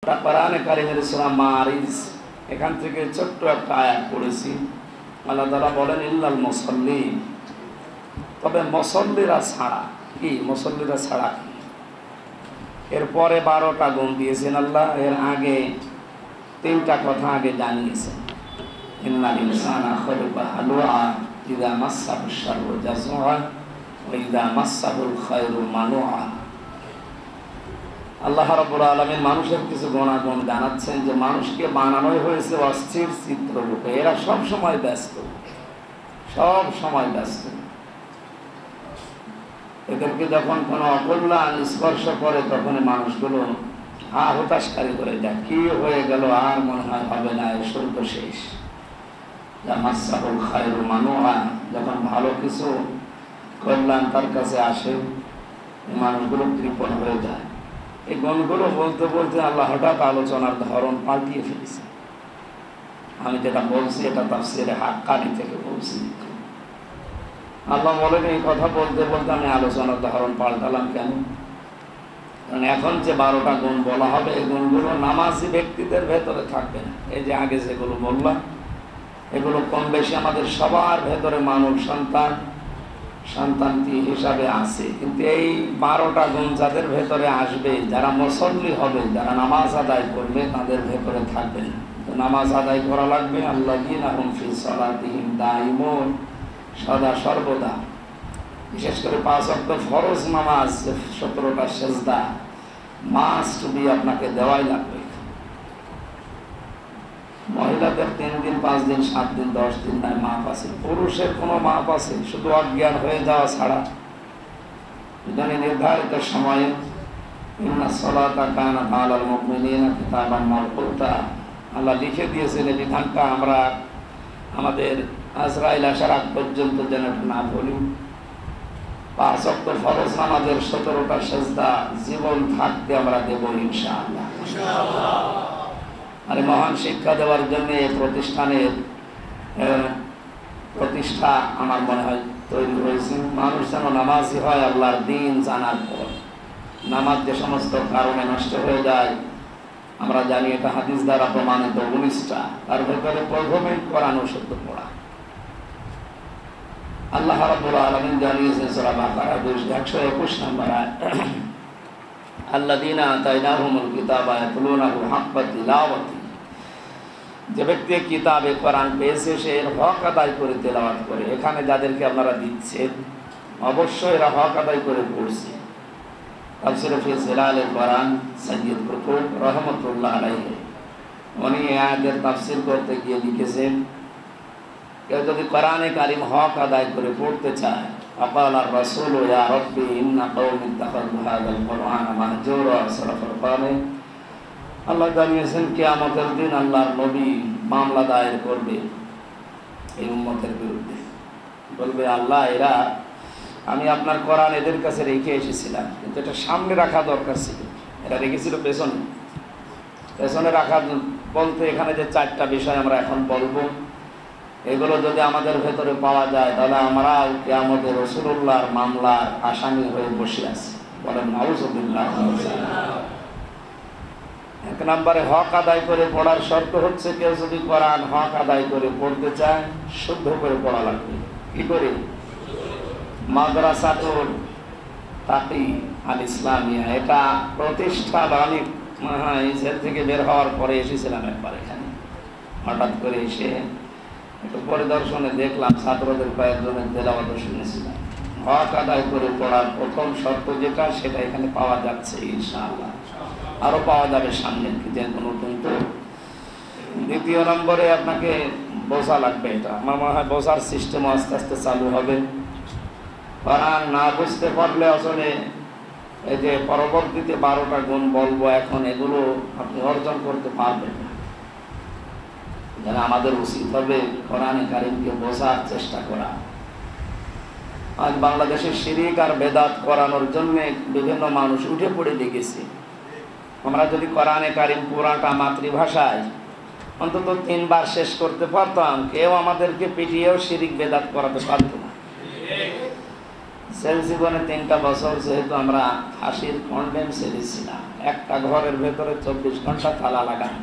কোরআনে কারিমের সূরা মারিজ এখান থেকে ছোট্ট একটা আয়াত পড়েছি। আল্লাহ তাআলা বলেন ইল্লাল মুসাল্লিন, তবে মুসল্লিরা ছাড়া। কি মুসল্লিরা ছাড়া? এরপরে 12টা গুণ দিয়েছেন আল্লাহ। এর আগে 3টা কথা আগে জানিয়েছেন। ইন্নাল ইনসানা খুলিকা হালুআ ইযা মাসসাহু শাররু জাযুআ ওয়া ইযা মাসসাহুল খায়রু মানুআ। আল্লাহ রাব্বুল আলামিন মানুষের কিছু গুণাগুণ জানাচ্ছেন যে মানুষকে বানানোই হয়েছে অস্থির চিত্ররূপে। এরা সব সময় ব্যস্ত, সব সময় ব্যস্ত। এদেরকে যখন কোনো অকল্যাণ স্পর্শ করে তখন মানুষগুলো হতাশকারী করে যায়। কি হয়ে গেল, আর মনে হয় হবে না, এসব তো শেষ। মাসসাহুল খায়রু মানুআ, যখন ভালো কিছু কল্যাণ তার কাছে আসে মানুষগুলো কৃপণ হয়ে যায়। এই গুণগুলো বলতে বলতে আল্লাহ হঠাৎ আলোচনার ধরন পাল্টিয়ে ফেলেছে। আমি যেটা বলছি এটা তাফসীরে হাক্কানি থেকে বলছি। আল্লাহ বলেন এই কথা বলতে বলতে আমি আলোচনার ধরন পাল্টালাম কেন? কারণ এখন যে 12টা গুণ বলা হবে এই গুণগুলো নামাজি ব্যক্তিদের ভেতরে থাকবে না। এই যে আগে যেগুলো বললাম এগুলো কম বেশি আমাদের সবার ভেতরে মানব সন্তানটি হিসাবে আছে, কিন্তু এই 12টা গুণ যাদের ভেতরে আসবে, যারা মুসল্লি হবে, যারা নামাজ আদায় করবে, তাদের ভেতরে থাকবে না। তো নামাজ আদায় করা লাগবে। আল্লাযীনা হুম ফি সালাতিহিম দাঈমুন, সদা সর্বদা। বিশেষ করে 5 ওয়াক্ত ফরজ নামাজ, 17টা সেজদা মাস্ট বি আপনাকে দেওয়াই লাগবে। মহিলাদের 3 দিন 5 দিন 7 দিন 10 দিন নয় মাপ আছে। পুরুষের কোনো মাপ আছে? শুধু অজ্ঞান হয়ে যাওয়া ছাড়া। এখানে নির্ধারিত সময়ে ইন্না সলাতা কানাত আলাল মুমিনিনা কিতাবান মাওকুতা, আল্লাহ লিখে দিয়েছেন। এই বিধানটা আমরা আমাদের আজরাইল আসার আগ পর্যন্ত যেন না বলি। 5 ওয়াক্ত ফরজ নামাজের 17টা সেজদা জীবন থাকতে আমরা দেব ইনশাআল্লাহ। আর মহান শিক্ষা দেওয়ার জন্য এই প্রতিষ্ঠানের প্রতিষ্ঠা আমার মনে হয় তৈরি হয়েছে। মানুষ যেন নামাজি হয় আল্লাহর দিন জানার পর। নামাজ যে সমস্ত কারণে নষ্ট হয়ে যায় আমরা জানি, এটা হাদিস দ্বারা প্রমাণিত 19টা। তার ভেতরে প্রথমেই কোরআন ও শুদ্ধ পড়া। আল্লাহ রাব্বুল আলামিন জানিয়েছেন সূরা বাকারা 121 নম্বর আয়াত, আল্লাযীনা আতাইনাহুমুল কিতাবা ইয়াতলুনাহু হাক্কা তিলাওয়াতি, যে ব্যক্তি কিতাবে কোরআন পেয়েছে সে এর হক আদায় করে তেলাওয়াত করে। এখানে যাদেরকে আপনারা দিচ্ছেন অবশ্যই এরা হক আদায় করে পড়ছে। তাফসীরে ফি জিলালিল কোরআন সাইয়্যিদ কুতুব রাহমাতুল্লাহ আলাইহি উনি এই আয়াতের তাফসীর করতে গিয়ে লিখেছেন, কেউ যদি কোরআনে কারীম হক আদায় করে পড়তে চায়, আকালা রাসূল ইয়া রাব্বি ইন্না কওমি ইত্তাখাযু হাযাল কুরআনা মাহজুরা, সূরা ফুরকানে আল্লাহ জানিয়েছেন কিয়ামতের দিন আল্লাহর নবী মামলা দায়ের করবে এই উম্মতের বিরুদ্ধে। বলবে, আল্লাহ এরা, আমি আপনার কোরআন এদের কাছে রেখে এসেছিলাম, কিন্তু এটা সামনে রাখা দরকার ছিল, এটা রেখেছিল পেছনে। পেছনে রাখা বলতে এখানে যে 4টা বিষয় আমরা এখন বলবো, এগুলো যদি আমাদের ভেতরে পাওয়া যায় তাহলে আমরাও কিয়ামতে রাসূলুল্লাহর মামলার আসামি হয়ে বসে আছি। বলেন নাউযুবিল্লাহ। 1 নম্বরে হক আদায় করে পড়ার শর্ত হচ্ছে কেউ যদি কোরআন হক আদায় করে পড়তে চায় শুদ্ধ করে পড়া লাগবে। কি করে? মাদ্রাসাতুল তাকি আল ইসলামিয়া, এটা প্রতিষ্ঠা আমি ইসরায়েল থেকে বের হওয়ার পরে এসেছিলাম একবার এখানে। হঠাৎ করে এসে একটু পরিদর্শনে দেখলাম ছাত্রদের কয়েকজনের তেলাওয়াত শুনেছিলাম। হক আদায় করে পড়ার প্রথম শর্ত যেটা, সেটা এখানে পাওয়া যাচ্ছে ইনশাআল্লাহ, আরো পাওয়া যাবে সামনে যে নতুন। তো 2 নম্বরে আপনাকে বোঝা লাগবে। এটা আমার মনে হয় বোঝার সিস্টেম আস্তে আস্তে চালু হবে। কোরআন না বুঝতে পারলে আসলে এই যে পরবর্তীতে 12টা গুণ বলবো এখন, এগুলো আপনি অর্জন করতে পারবেন না। যেন আমাদের উচিত হবে কোরআনে কারীমকে বোঝার চেষ্টা করা। আজ বাংলাদেশের শিরিক আর বেদাত করানোর জন্য বিভিন্ন মানুষ উঠে পড়ে লেগেছে। আমরা যদি কোরআনে কারীম পুরাটা মাতৃভাষায় অন্তত 3 বার শেষ করতে পারতাম, কেউ আমাদেরকে পিটিয়েও শিরিক বেদাত করাতে পারত না। সেল জীবনে 3টা বছর যেহেতু আমরা ফাঁসির কন্ডেম সেলে ছিলাম, একটা ঘরের ভেতরে 24 ঘন্টা তালা লাগানো,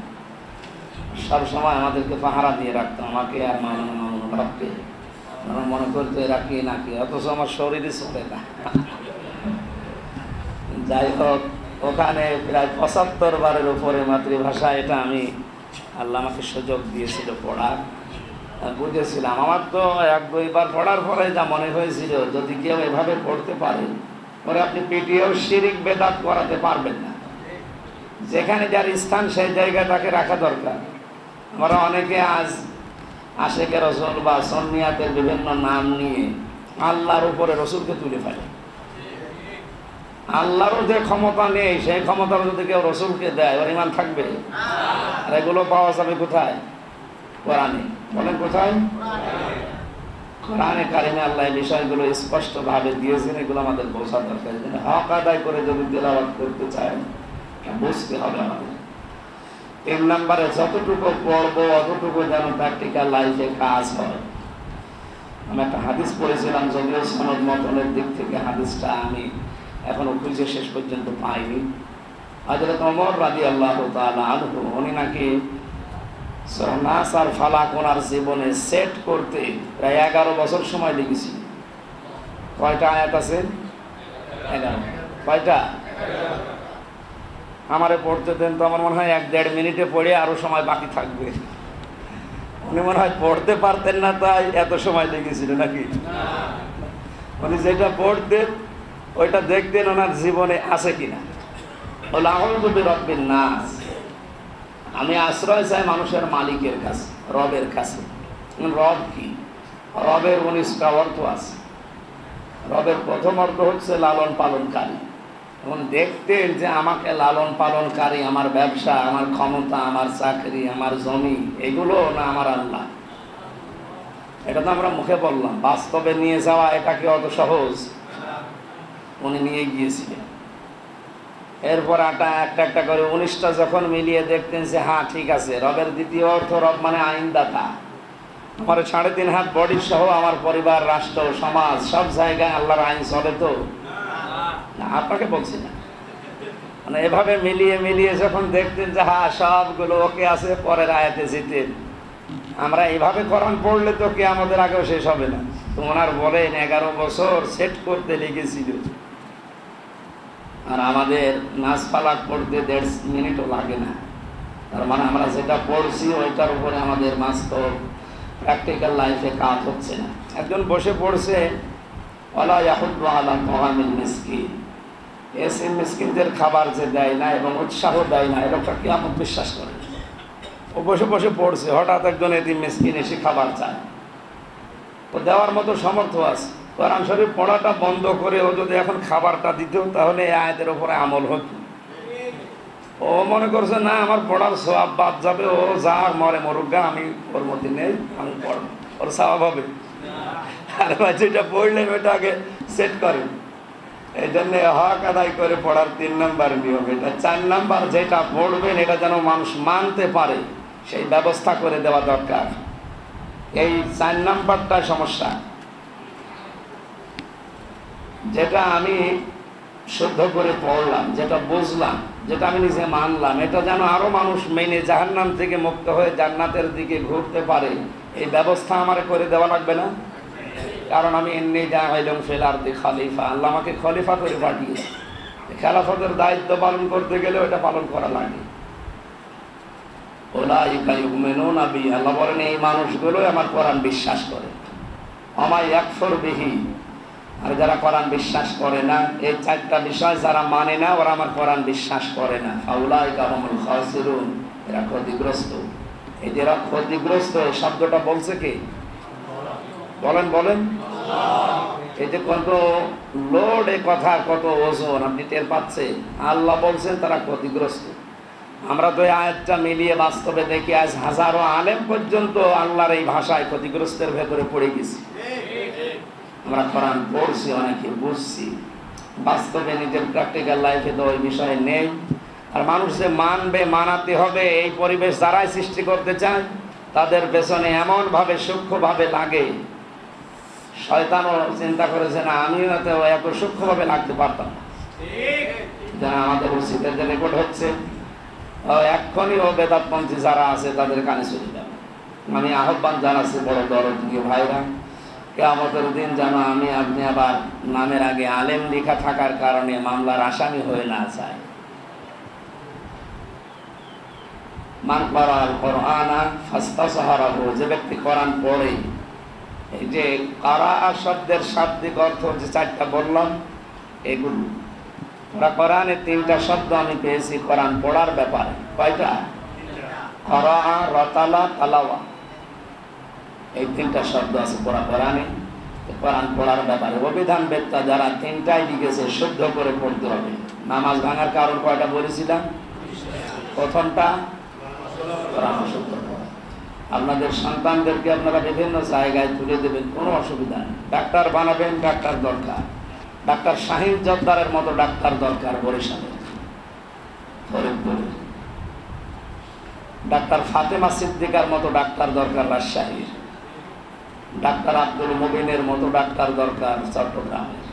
সবসময় আমাদেরকে পাহারা দিয়ে রাখতো, আমাকে আর মামুন হককে। আমরা মনে করতো এরা কি নাকি, অথচ আমার শরীরে চলে না। যাই হোক, ওখানে প্রায় 75 বারের উপরে মাতৃভাষা, এটা আমি আল্লাহ আমাকে সুযোগ দিয়েছিল পড়ার, বুঝেছিলাম। আমার তো 1-2 বার পড়ার পরে যা মনে হয়েছিল, যদি কেউ এভাবে পড়তে পারে পরে আপনি পিটিয়েও শিরিক বেদাত করাতে পারবেন না। যেখানে যার স্থান সেই জায়গায় তাকে রাখা দরকার। আমরা অনেকে আজ আশেকে রসুল বা সন্নিয়াতের বিভিন্ন নাম নিয়ে আল্লাহর উপরে রসুলকে তুলে ফেলে। আল্লাহরও যে ক্ষমতা নেই, সেই ক্ষমতা যদি কেউ রসুলকে দেয়, ওর ইমান থাকবে? আর এগুলো পাওয়া যাবে কোথায়? কোরআনে। বলেন কোথায়? কোরআনে কারিমে আল্লাহ এই বিষয়গুলো স্পষ্টভাবে দিয়েছেন, এগুলো আমাদের বোঝা দরকার। হক আদায় করে যদি তেলাওয়াত করতে চায়, বুঝতে হবে আমাদের। 3 নম্বরে যতটুকু পড়বো অতটুকু যেন প্র্যাকটিক্যাল লাইফে কাজ হয়। আমি একটা হাদিস পড়েছিলাম, যদিও সনদ মতনের দিক থেকে হাদিসটা আমি এখনো খুঁজে শেষ পর্যন্ত পাইনি। হযরত ওমর রাদিয়াল্লাহু তাআলা আনহু, উনি নাকি সূরা নাস আর ফালাক ওনার জীবনে সেট করতে প্রায় 11 বছর সময় লেগেছিল। কয়টা আয়াত আছে? 11। কয়টা? আমারে পড়তে দেন তো, আমার মনে হয় 1-1.5 মিনিটে পড়ে আরো সময় বাকি থাকবে। উনি মনে হয় পড়তে পারতেন না, তাই এত সময় লেগেছিল নাকি? উনি যেটা পড়তেন ওইটা দেখতেন ওনার জীবনে আছে কিনা। বলে আউযু বিরাব্বিন নাস, আমি আশ্রয় চাই মানুষের মালিকের কাছে, রবের কাছে। রব কি? রবের 19টা অর্থ আছে। রবের প্রথম অর্থ হচ্ছে লালন পালনকারী। এবং দেখতেন যে আমাকে লালন পালনকারী আমার ব্যবসা, আমার ক্ষমতা, আমার চাকরি, আমার জমি, এগুলো না আমার আল্লাহ। এটা তো আমরা মুখে বললাম, বাস্তবে নিয়ে যাওয়া এটা কি অত সহজ? উনি নিয়ে গিয়েছিলেন। এরপর একটা একটা করে 19টা যখন মিলিয়ে দেখতেন যে হ্যাঁ ঠিক আছে, রবের দ্বিতীয় অর্থ রব মানে আইনদাতা। আমার 3.5 হাত বডি সহ আমার পরিবার, রাষ্ট্র, সমাজ সব জায়গায় আল্লাহর আইন চলে তো না, আপনাকে বলছি না। মানে এভাবে মিলিয়ে মিলিয়ে যখন দেখতেন যে হ্যাঁ সবগুলো ওকে আছে, পরের আয়াতে যেতেন। আমরা এইভাবে কোরআন পড়লে তো কি আমাদের আগেও শেষ হবে না। তো ওনার বলেন 11 বছর সেট করতে লেগেছিল, আর আমাদের নাচ ফালাক পড়তে 1.5 মিনিটও লাগে না। তার মানে আমরা যেটা পড়ছি ওইটার উপরে আমাদের বাস্তব প্র্যাকটিক্যাল লাইফে কাজ হচ্ছে না। একজন বসে পড়ছে ওয়ালা ইয়াহুদ্দু আলা তাআমিল মিসকিন, এসে মিসকিনদের খাবার যে দেয় না এবং উৎসাহ দেয় না, এটা কিয়ামত বিশ্বাস করে। ও বসে বসে পড়ছে, হঠাৎ একজন এতিম মিসকিন এসে খাবার চায়, ও দেওয়ার মতো সামর্থ্য আছে। কোরআন শরীফ পড়াটা বন্ধ করে ও যদি এখন খাবারটা দিত, তাহলে এই আয়াতের উপরে আমল হতো। ও মনে করছে না আমার পড়ার সওয়াব বাদ যাবে, ও যা মরে মরুগা, আমি ওর মধ্যে নেই, আমি পড়ব, ওর সওয়াব হবে। আর ভাই যেটা পড়লেন ওইটা আগে সেট করেন। এই জন্যে হক আদায় করে পড়ার 3 নম্বর নিয়ম এটা। 4 নম্বর যেটা পড়বেন এটা যেন মানুষ মানতে পারে, সেই ব্যবস্থা করে দেওয়া দরকার। এই 4 নম্বরটা সমস্যা। যেটা আমি শুদ্ধ করে পড়লাম, যেটা বুঝলাম, যেটা আমি নিজে মানলাম, এটা যেন আরো মানুষ মেনে জাহান্নাম থেকে মুক্ত হয়ে জান্নাতের দিকে ঘুরতে পারে, এই ব্যবস্থা আমার করে দেওয়া লাগবে না? কারণ আমি এমনি জাইলুম ফিল আরদি খলিফা, আল্লাহ আমাকে খলিফা করে পাঠিয়েছে। খেলাফতের দায়িত্ব পালন করতে গেলে ওটা পালন করা লাগে। উলাইকা ইউমিনুনা বি, আল্লাহ বলেন এই মানুষগুলো আমার কোরআন বিশ্বাস করে। আমা ইয়াকফুর বিহি, আর যারা কোরআন বিশ্বাস করে না, এই 4টা বিষয় যারা মানে না, ওরা আমার কোরআন বিশ্বাস করে না। ফাউলাইকা হুমুল খাসিরুন, এরা ক্ষতিগ্রস্ত। এই যে এরা ক্ষতিগ্রস্ত, এই শব্দটা বলছে কি? বলেন বলেন। এই যে কত লোড, এ কথা কত ওজন, আপনি টের পাচ্ছেন? আল্লাহ বলছেন তারা ক্ষতিগ্রস্ত। আমরা তো এই আয়াতটা মিলিয়ে বাস্তবে দেখি আজ হাজারো আলেম পর্যন্ত আল্লাহর এই ভাষায় ক্ষতিগ্রস্তের ভেতরে পড়ে গেছি। আমরা কোরআন পড়ছি, অনেকে বুঝছি, বাস্তবে নিজের প্র্যাকটিক্যাল লাইফে তো ওই বিষয়ে নেই। আর মানুষ যে মানবে, মানাতে হবে, এই পরিবেশ যারাই সৃষ্টি করতে চায় তাদের পেছনে এমনভাবে সূক্ষ্মভাবে লাগে, শয়তানও চিন্তা করেছে না আমিও এত সূক্ষ্মভাবে লাগতে পারতাম না। যারা আমাদের উচিতের যে রেকর্ড হচ্ছে এক্ষুনি ও বেদাতপন্থী যারা আছে তাদের কানে চলে যাবে। আমি আহ্বান জানাচ্ছি বড় দরদি ভাইরা, কিয়ামতের দিন যেন আমি আপনি আবার নামের আগে আলেম লেখা থাকার কারণে মামলার আসামি হয়ে না যায়। মান ক্বারাআল কুরআনা ফাস্তাসহারাহু, যে ব্যক্তি কোরআন পড়ে, এই যে কারাআ শব্দের শাব্দিক অর্থ যে চারটা বললাম, এগুলো কোরআনে তিনটা শব্দ আমি পেয়েছি কোরআন পড়ার ব্যাপারে। কয়টা? কারাআ, রাতালা, তালাওয়া, এই তিনটা শব্দ আছে কোরআনে কোরআন পড়ার ব্যাপারে। অভিধান বেত্তা যারা তিনটাই লিখেছে শুদ্ধ করে পড়তে হবে। নামাজ ভাঙার কারণ কয়টা বলেছিলাম? প্রথমটা কোরআন শুদ্ধ পড়া। আপনাদের সন্তানদেরকে আপনারা বিভিন্ন জায়গায় তুলে দেবেন, কোনো অসুবিধা নেই। ডাক্তার বানাবেন, ডাক্তার দরকার। ডাক্তার শাহিন জব্দারের মতো ডাক্তার দরকার বরিশালে, ফরিদপুরে। ডাক্তার ফাতেমা সিদ্দিকার মতো ডাক্তার দরকার রাজশাহীর। ডাক্তার আব্দুল মুবিনের মতো ডাক্তার দরকার চট্টগ্রামের।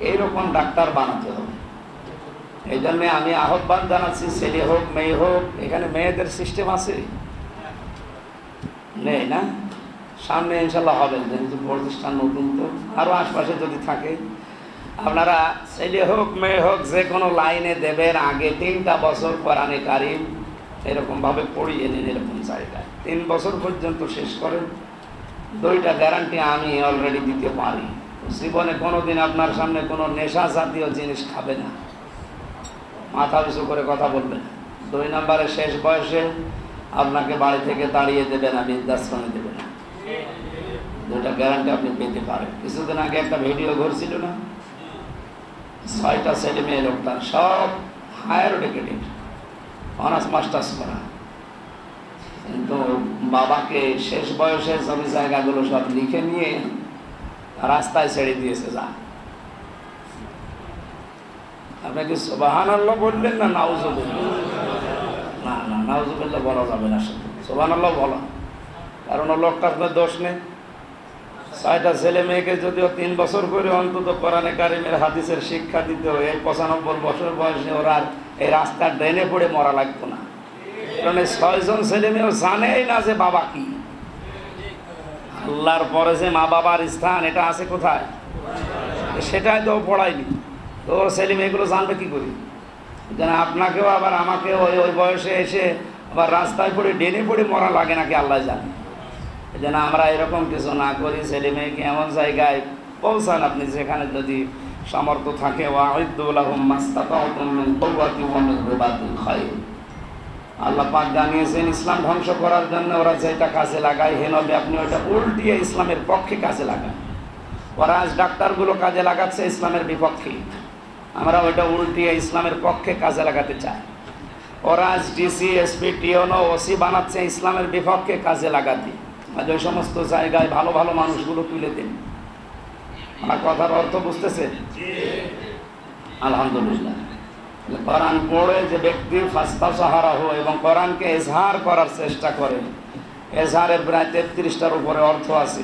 এইরকম ডাক্তার বানাতে হবে। এই জন্য আমি আহ্বান জানাচ্ছি, ছেলে হোক মেয়ে হোক, এখানে মেয়েদের সিস্টেম আছে নেই না? সামনে ইনশাল্লাহ হবে, যেহেতু প্রতিষ্ঠান নতুন, তো আরও আশপাশে যদি থাকে আপনারা ছেলে হোক মেয়ে হোক যে কোনো লাইনে দেবেন, আগে 3টা বছর কোরআনে কারিম এরকমভাবে পড়িয়ে নিন। এরকম জায়গায় 3 বছর পর্যন্ত শেষ করেন, 2টা গ্যারান্টি আমি অলরেডি দিতে পারি। জীবনে কোনোদিন আপনার সামনে কোনো নেশা জাতীয় জিনিস খাবে না, মাথা উঁচু করে কথা বলবে না। 2 নম্বরে শেষ বয়সে আপনাকে বাড়ি থেকে তাড়িয়ে দেবে না, বৃদ্ধাশ্রমে দেবে না। 2টা গ্যারান্টি আপনি পেতে পারেন। কিছুদিন আগে একটা ভিডিও ঘুরছিল না, 6টা ছেলে মেয়ে লোকটার, সব হায়ার এডুকেটেড, অনার্স মাস্টার্স করা, কিন্তু বাবাকে শেষ বয়সে সবই জায়গাগুলো সব লিখে নিয়ে রাস্তায় ছেড়ে দিয়েছে। যা আপনাকে সুবহানাল্লাহ বললেন না নাউজুবিল্লাহ? না না, নাউজুবিল্লাহ বলা যাবে না, সুবহানাল্লাহ বলা। কারণ ও লোকটার কোনো দোষ নেই। 6টা ছেলে মেয়েকে যদিও 3 বছর করে অন্তত কোরআনে কারিমের হাদিসের শিক্ষা দিতে হয়, 95 বছর বয়সে ওরা আর এই রাস্তার ড্রেনে পড়ে মরা লাগতো না। কারণ এই 6 জন ছেলে মেয়েও জানেই না যে বাবা কি। আল্লাহর পরে যে মা বাবার স্থান এটা আছে কোথায়, সেটাই তো পড়ায়নি। তো ওর ছেলে মেয়েগুলো জানবে কি করি? যেন আপনাকেও আবার আমাকেও ওই বয়সে এসে আবার রাস্তায় পড়ে ড্রেনে পড়ে মরা লাগে নাকি আল্লাহ জানে। যেন আমরা এরকম কিছু না করি। ছেলে মেয়েকে এমন জায়গায় পৌঁছান আপনি যেখানে যদি সামর্থ্য থাকে। আল্লাহ পাক জানিয়েছেন ইসলাম ধ্বংস করার জন্য ওরা যেটা কাজে লাগায়, হেনবে আপনি ওইটা উল্টিয়ে ইসলামের পক্ষে কাজে লাগান। ওরা আজ ডাক্তারগুলো কাজে লাগাচ্ছে ইসলামের বিপক্ষে, আমরা ওইটা উল্টিয়ে ইসলামের পক্ষে কাজে লাগাতে চাই। ওরা আজ ডিসি, এসপি, টিওনো, ওসি বানাচ্ছে ইসলামের বিপক্ষে কাজে লাগাতে। আজ ওই সমস্ত জায়গায় ভালো ভালো মানুষগুলো তুলে দেন। আমার কথার অর্থ বুঝতেছে? আলহামদুলিল্লাহ। কোরআন পড়ে যে ব্যক্তি ফাস্তাসহারাহু এবং কোরআনকে এজহার করার চেষ্টা করে, এজহারের প্রায় 33টার উপরে অর্থ আছে।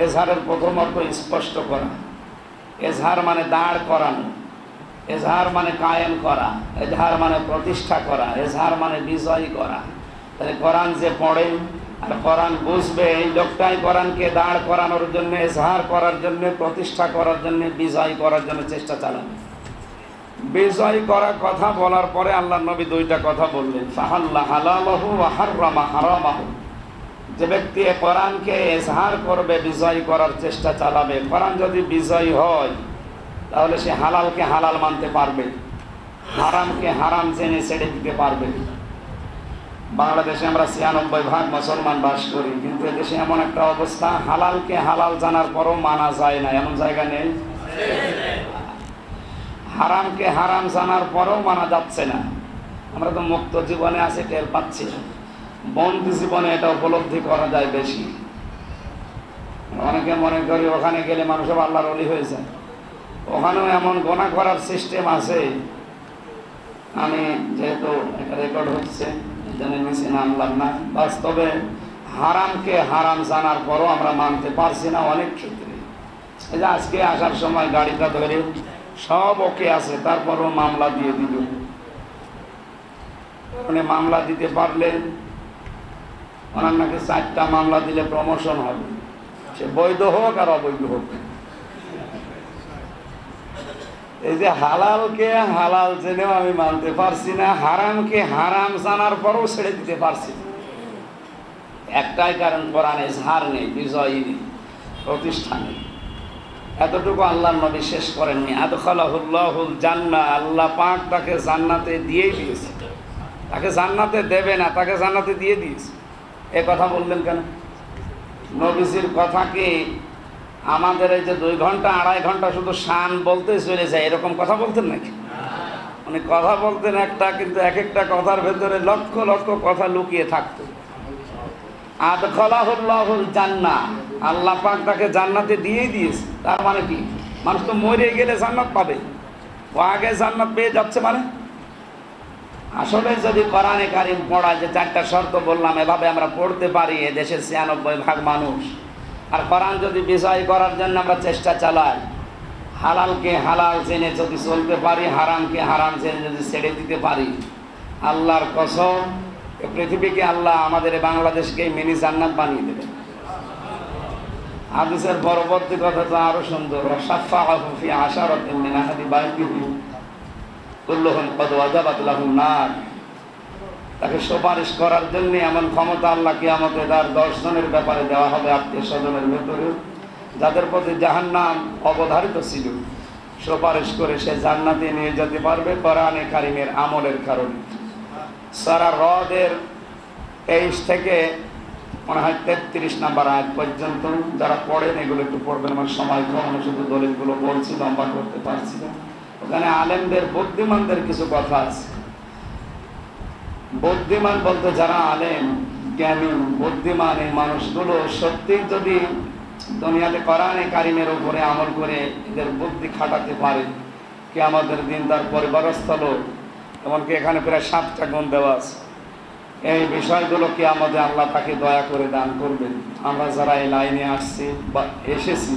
এজহারের প্রথম অর্থ স্পষ্ট করা। এজহার মানে দাঁড় করানো, এজহার মানে কায়েম করা, এজহার মানে প্রতিষ্ঠা করা, এজহার মানে বিজয় করা। তাহলে কোরআন যে পড়ে আর কোরআন বুঝবে, এই লোকটাই কোরআনকে দাঁড় করানোর জন্য, এজহার করার জন্য, প্রতিষ্ঠা করার জন্য, বিজয় করার জন্য চেষ্টা চালাবে। বিজয় করার কথা বলার পরে আল্লাহ নবী 2টা কথা বললেন, ফাহাল্লা হালালাহু ওয়া হাররামা হারামাহু। যে ব্যক্তি কোরআনকে এজহার করবে, বিজয় করার চেষ্টা চালাবে, কোরআন যদি বিজয় হয় তাহলে সে হালালকে হালাল মানতে পারবে, হারামকে হারাম জেনে ছেড়ে দিতে পারবে। বাংলাদেশে আমরা 96% মুসলমান বাস করি, কিন্তু এদেশে এমন একটা অবস্থা, হালালকে হালাল জানার পরও মানা যায় না, এমন জায়গা নেই? হারামকে হারাম জানার পরেও মানা যাচ্ছে না। আমরা তো মুক্ত জীবনে আছি, টের পাচ্ছি। বন্দি জীবনে এটা উপলব্ধি করা যায় বেশি। অনেকে মনে করি ওখানে গেলে মানুষ আল্লাহর ওলি হয়ে যায়। ওখানেও এমন গোনা করার সিস্টেম আছে। আমি যেহেতু এটা রেকর্ড হচ্ছে জেনে নিচে নামলাম না, বাস্তবে হারামকে হারাম জানার পরও আমরা মানতে পারছি না অনেক ক্ষেত্রে। এই যে আজকে আসার সময় গাড়িটা ধরে সব ওকে আছে, তারপরও মামলা দিয়ে দিল। মানে মামলা দিতে পারলে ওনার নাকি 4টা মামলা দিলে প্রমোশন হবে, সে বৈধ হোক আর অবৈধ হোক। এই যে হালালকে হালাল জেনেও আমি মানতে পারছি না, হারামকে হারাম জানার পরও ছেড়ে দিতে পারছি না। একটাই কারণ, কোরআনে ঝাড় নেই, বিজয়ী নেই, প্রতিষ্ঠা নেই। এতটুকু আল্লাহর নবী শেষ করেননি। আদখালাহুল্লাহুল জান্নাহ, আল্লাহ পাক তাকে জান্নাতে দিয়েই দিয়েছে। তাকে জান্নাতে দেবে না, তাকে জান্নাতে দিয়ে দিয়েছে। এ কথা বললেন কেন? নবীজির কথা কি আমাদের এই যে 2 ঘন্টা 2.5 ঘন্টা শুধু শান বলতে চলে যায়, এরকম কথা বলতেন নাকি? উনি কথা বলতেন একটা, কিন্তু এক একটা কথার ভেতরে লক্ষ লক্ষ কথা লুকিয়ে থাকতো। আদখালাহুল্লাহুল জান্নাহ, আল্লাহ পাক তাকে জান্নাতে দিয়েই দিয়েছে। তার মানে কি? মানুষ তো মরে গেলে জান্নাত পাবে, ও আগে জান্নাত পেয়ে যাচ্ছে। মানে আসলে যদি কোরআনে কারিম পড়া, যে 4টা শর্ত বললাম, এভাবে আমরা পড়তে পারি, এদেশের 96% মানুষ, আর কোরআন যদি বিষয় করার জন্য আমরা চেষ্টা চালাই, হালালকে হালাল জেনে যদি চলতে পারি, হারামকে হারাম জেনে যদি ছেড়ে দিতে পারি, আল্লাহর কসম, পৃথিবীকে আল্লাহ আমাদের বাংলাদেশকে মিনি জান্নাত বানিয়ে দেবে। হাদিসের পরবর্তী কথা তো আরো সুন্দর, সাফাহু ফি আশারাতিন মিন আহলি বাইতিহি কুল্লুহুম ক্বাদ ওয়াজাবাত লাহুম নার। তাকে সুপারিশ করার জন্য এমন ক্ষমতা আল্লাহ কিয়ামতে তার 10 জনের ব্যাপারে দেওয়া হবে, আত্মীয় স্বজনের ভেতরে, যাদের প্রতি জাহান্নাম অবধারিত ছিল। সুপারিশ করে সে জান্নাতে নিয়ে যেতে পারবে কোরআনে কারিমের আমলের কারণে। সূরা রদের 23 থেকে মনে হয় 33 নম্বর আয়াত পর্যন্ত যারা পড়েন এগুলো একটু পড়বেন। আমার সময় কম, আমি শুধু দলিলগুলো বলছি, লম্বা করতে পারছি না। ওখানে আলেমদের, বুদ্ধিমানদের কিছু কথা আছে। বুদ্ধিমান বলতে যারা আলেম, জ্ঞানী, বুদ্ধিমান, এই মানুষগুলো সত্যি যদি দুনিয়াতে কোরআনে কারিমের উপরে আমল করে এদের বুদ্ধি খাটাতে পারে, কিয়ামতের দিন তার পরিবারস্থল, এমনকি এখানে প্রায় 7টা গুণ দেওয়া আছে। এই বিষয়গুলো কিয়ামতে আল্লাহ তাকে দয়া করে দান করবেন। আমরা যারা এই লাইনে আসছি বা এসেছি,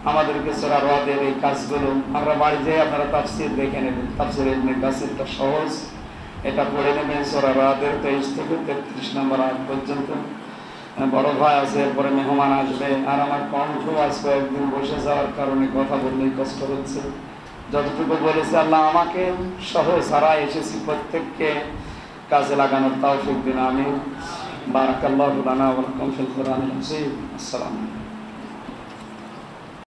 আমাদেরকে সূরা রদের এই কাজগুলো আমরা বাড়ি যেয়ে আপনারা তাফসীর দেখে নেবেন। তাফসীর ইবনে কাসিরটা সহজ, এটা পড়ে নেবেন। সূরা রদের 23 থেকে 33 নম্বর আয়াত পর্যন্ত। বড় ভাই আছে, এরপরে মেহমান আসবে, আর আমার কণ্ঠ আজকে একদিন বসে যাওয়ার কারণে কথা বললেই কষ্ট হচ্ছে। যতটুকু বলেছে আল্লাহ আমাকে সহ যারা এসেছি প্রত্যেককে কাজে লাগানোর তৌফিক দিন। আমিন। বারাকাল্লাহু লানা ওয়া লাকুম ফিল কুরআনিল আযীম। আসসালামু আলাইকুম।